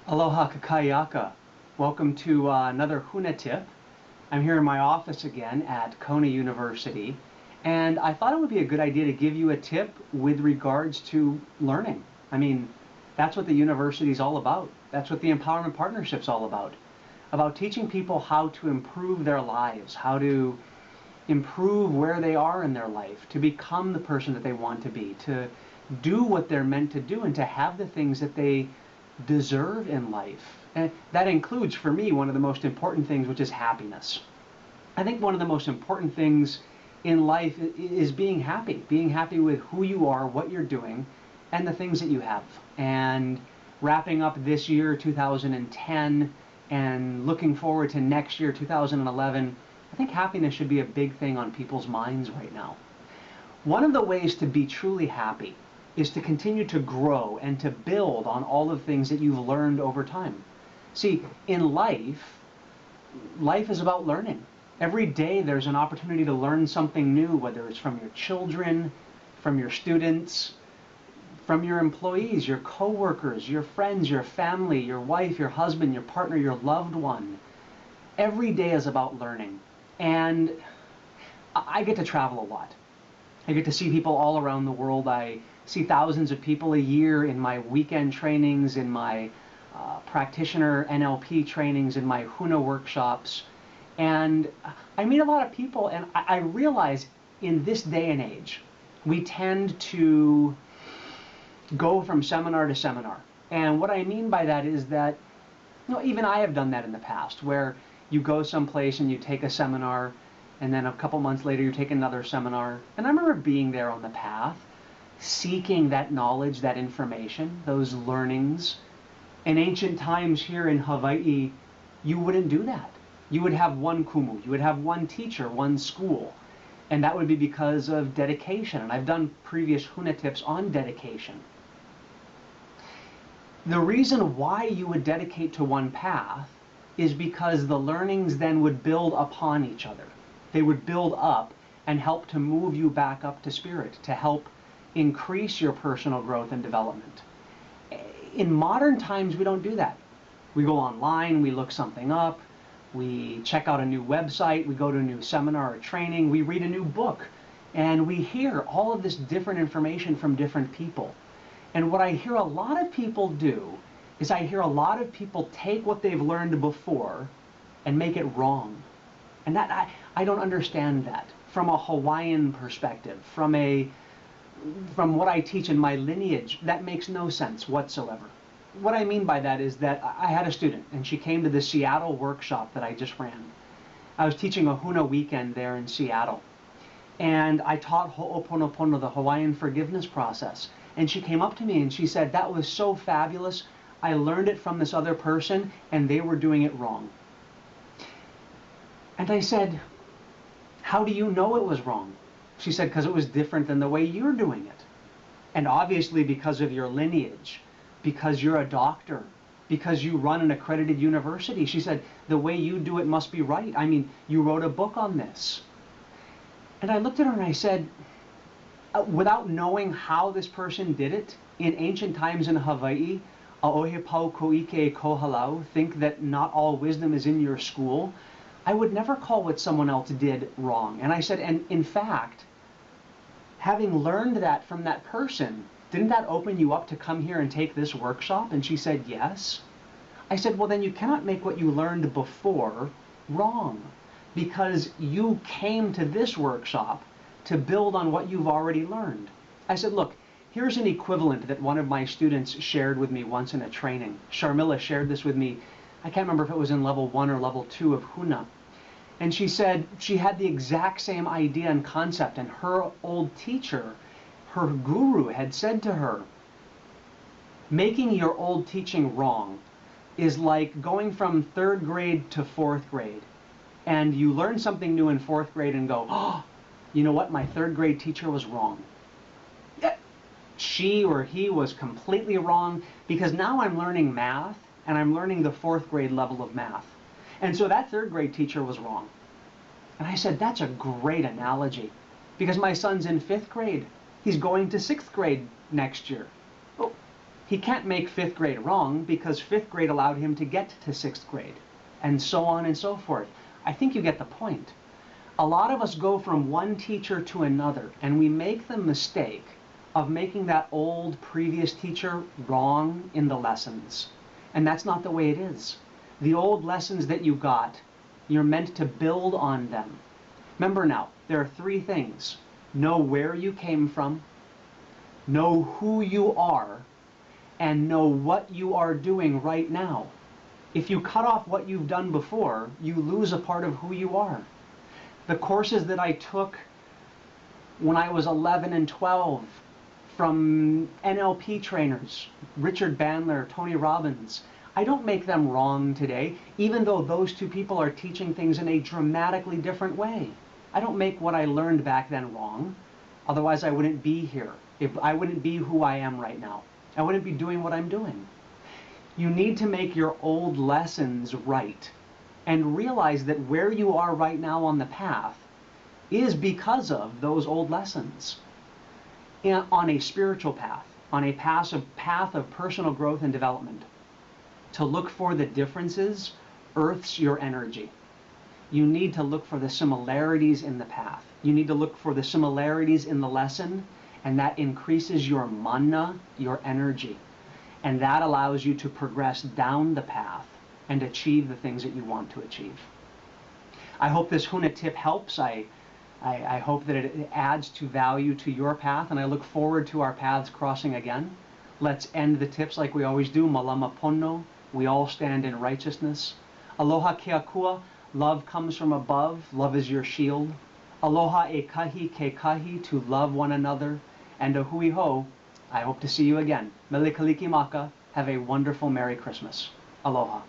Aloha kakayaka. Welcome to another Huna tip. I'm here in my office again at Kona University, and I thought it would be a good idea to give you a tip with regards to learning. I mean, that's what the university is all about. That's what the Empowerment Partnership's all about teaching people how to improve their lives, how to improve where they are in their life, to become the person that they want to be, to do what they're meant to do, and to have the things that they deserve in life. And that includes, for me, one of the most important things, which is happiness. I think one of the most important things in life is being happy with who you are, what you're doing, and the things that you have. And wrapping up this year, 2010, and looking forward to next year, 2011, I think happiness should be a big thing on people's minds right now. One of the ways to be truly happy is to continue to grow and to build on all of the things that you've learned over time. See, in life is about learning. Every day there's an opportunity to learn something new, whether it's from your children, from your students, from your employees, your coworkers, your friends, your family, your wife, your husband, your partner, your loved one. Every day is about learning. And I get to travel a lot. I get to see people all around the world. I see thousands of people a year in my weekend trainings, in my practitioner NLP trainings, in my Huna workshops. And I meet a lot of people, and I realize in this day and age, we tend to go from seminar to seminar. And what I mean by that is that, even I have done that in the past, where you go someplace and you take a seminar, and then a couple months later you take another seminar. And I remember being there on the path, seeking that knowledge, that information, those learnings. In ancient times here in Hawaii, you wouldn't do that. You would have one kumu, you would have one teacher, one school. And that would be because of dedication. And I've done previous Huna tips on dedication. The reason why you would dedicate to one path is because the learnings then would build upon each other. They would build up and help to move you back up to spirit, to help increase your personal growth and development. In modern times, we don't do that. We go online, we look something up, we check out a new website, we go to a new seminar or training, we read a new book, and we hear all of this different information from different people. And what I hear a lot of people do is I hear a lot of people take what they've learned before and make it wrong. And that I don't understand that from a Hawaiian perspective, from what I teach in my lineage. That makes no sense whatsoever. What I mean by that is that I had a student, and she came to the Seattle workshop that I just ran. I was teaching a Huna weekend there in Seattle, and I taught Ho'oponopono, the Hawaiian forgiveness process. And she came up to me and she said, "That was so fabulous. I learned it from this other person, and they were doing it wrong." And I said, "How do you know it was wrong?" She said, "Because it was different than the way you're doing it. And obviously because of your lineage, because you're a doctor, because you run an accredited university." She said, "The way you do it must be right. I mean, you wrote a book on this." And I looked at her and I said, without knowing how this person did it, in ancient times in Hawaii, "Aohe pau ko'ike ko halau," think that not all wisdom is in your school. I would never call what someone else did wrong. And I said, and in fact, having learned that from that person, didn't that open you up to come here and take this workshop? And she said, yes. I said, well, then you cannot make what you learned before wrong, because you came to this workshop to build on what you've already learned. I said, look, here's an equivalent that one of my students shared with me once in a training. Sharmila shared this with me. I can't remember if it was in level 1 or level 2 of Huna. And she said she had the exact same idea and concept, and her old teacher, her guru, had said to her, making your old teaching wrong is like going from 3rd grade to 4th grade. And you learn something new in 4th grade and go, oh, you know what, my 3rd grade teacher was wrong. She or he was completely wrong, because now I'm learning math, and I'm learning the 4th grade level of math. And so that 3rd grade teacher was wrong. And I said, that's a great analogy, because my son's in 5th grade. He's going to 6th grade next year. Oh, He can't make 5th grade wrong because 5th grade allowed him to get to 6th grade, and so on and so forth. I think you get the point. A lot of us go from one teacher to another, and we make the mistake of making that old previous teacher wrong in the lessons. And that's not the way it is. The old lessons that you got, you're meant to build on them. Remember now, there are 3 things. Know where you came from, know who you are, and know what you are doing right now. If you cut off what you've done before, you lose a part of who you are. The courses that I took when I was 11 and 12 from NLP trainers, Richard Bandler, Tony Robbins, I don't make them wrong today, even though those 2 people are teaching things in a dramatically different way. I don't make what I learned back then wrong. Otherwise, I wouldn't be here. I wouldn't be who I am right now. I wouldn't be doing what I'm doing. You need to make your old lessons right and realize that where you are right now on the path is because of those old lessons. On a spiritual path, on a path of personal growth and development. To look for the differences earths your energy. You need to look for the similarities in the path. You need to look for the similarities in the lesson, and that increases your mana, your energy. And that allows you to progress down the path and achieve the things that you want to achieve. I hope this Huna tip helps. I hope that it adds to value to your path, and I look forward to our paths crossing again. Let's end the tips like we always do. Malama pono, we all stand in righteousness. Aloha keakua, love comes from above, love is your shield. Aloha e kahi ke kahi, to love one another. And a hui ho, I hope to see you again. Mele kalikimaka, have a wonderful Merry Christmas. Aloha.